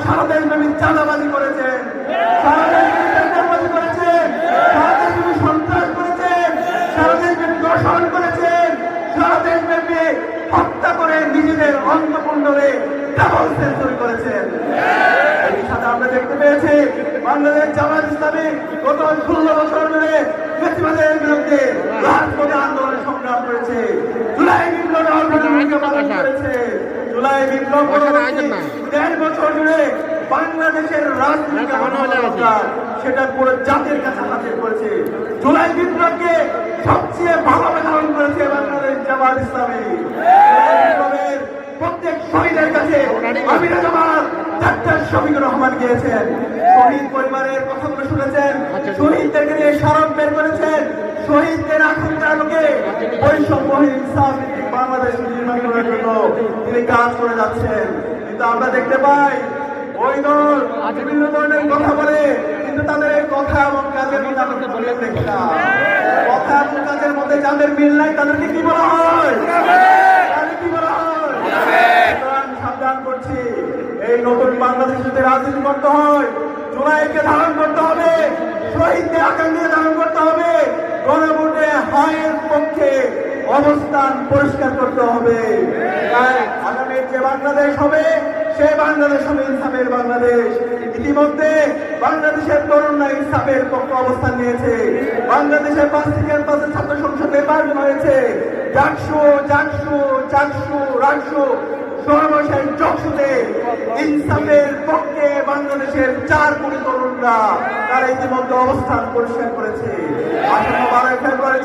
সারা দেশব্যাপী চাঁদাবাজি করেছেন, সারা দেশব্যাপী টেন্ডারবাজি করেছেন, সারা দেশব্যাপী সন্ত্রাস করেছেন, সারা দেশব্যাপী দর্শন করেছেন, সারা দেশব্যাপী হত্যা করে নিজেদের অন্তঃকুণ্ডলে ডাবল সেঞ্চুরি করেছেন। এই সাথে আমরা দেখতে পেয়েছি বাংলাদেশ জামায়াত ইসলামী গত 16 বছর ধরে ফ্যাসিবাদের বিরুদ্ধে রাজপথে আন্দোলন সংগ্রাম করেছে, জুলাই বিপ্লবে অগ্রণী ভূমিকা পালন করেছে। জুলাই বিপ্লব পরবর্তী 1.5 বছর জুড়ে বাংলাদেশের রাজনৈতিক সেটা পুরো জাতির কাছে হাজির করেছে। জুলাই বিপ্লবকে সবচেয়ে ভালোভাবে ধারণ করেছে বাংলাদেশ জামায়াত ইসলামী। বিপ্লবের প্রত্যেক শহীদের কাছে আমিরা জামাত ডাক্তার শফিকুর রহমান গিয়েছেন, শহীদ পরিবারের কথাগুলো শুনেছেন, শহীদদেরকে নিয়ে স্মারক বের করেছেন, শহীদদের আকাঙ্ক্ষার আলোকে বৈষম্যহীন ইনসাফভিত্তিক বাংলাদেশ নির্মাণ করার জন্য তিনি কাজ করে যাচ্ছেন। কিন্তু আমরা দেখতে পাই ওই দল বিভিন্ন ধরনের কথা বলে, কিন্তু তাদের এই কথা এবং কাজের মধ্যে আমাদের বলে দেখি না। কথা এবং কাজের মধ্যে যাদের মিল নাই তাদেরকে কি বলা হয়? কি বলা হয়? সাবধান করছি, এই নতুন বাংলাদেশ যদি রাজনীতি করতে হয়, জুলাইকে ধারণ করতে হবে, শহীদদের আকাঙ্ক্ষা ধারণ করতে হবে, গণভোটে হায়ের পক্ষে অবস্থান পরিষ্কার করতে হবে। তাই আগামী যে বাংলাদেশ হবে সে বাংলাদেশ হবে ইনসাফের বাংলাদেশ। ইতিমধ্যে বাংলাদেশের তরুণরা ইনসাফের পক্ষে অবস্থান নিয়েছে। বাংলাদেশের 5টি ক্যাম্পাসে ছাত্র সংসদ নির্বাচন হয়েছে। রাকসু সর্বশেষ জকসুতে ইনসাফের পক্ষে বাংলাদেশের 4 কোটি তরুণরা তারা ইতিমধ্যে অবস্থান পরিষ্কার করেছে। 18 12 ফেব্রুয়ারি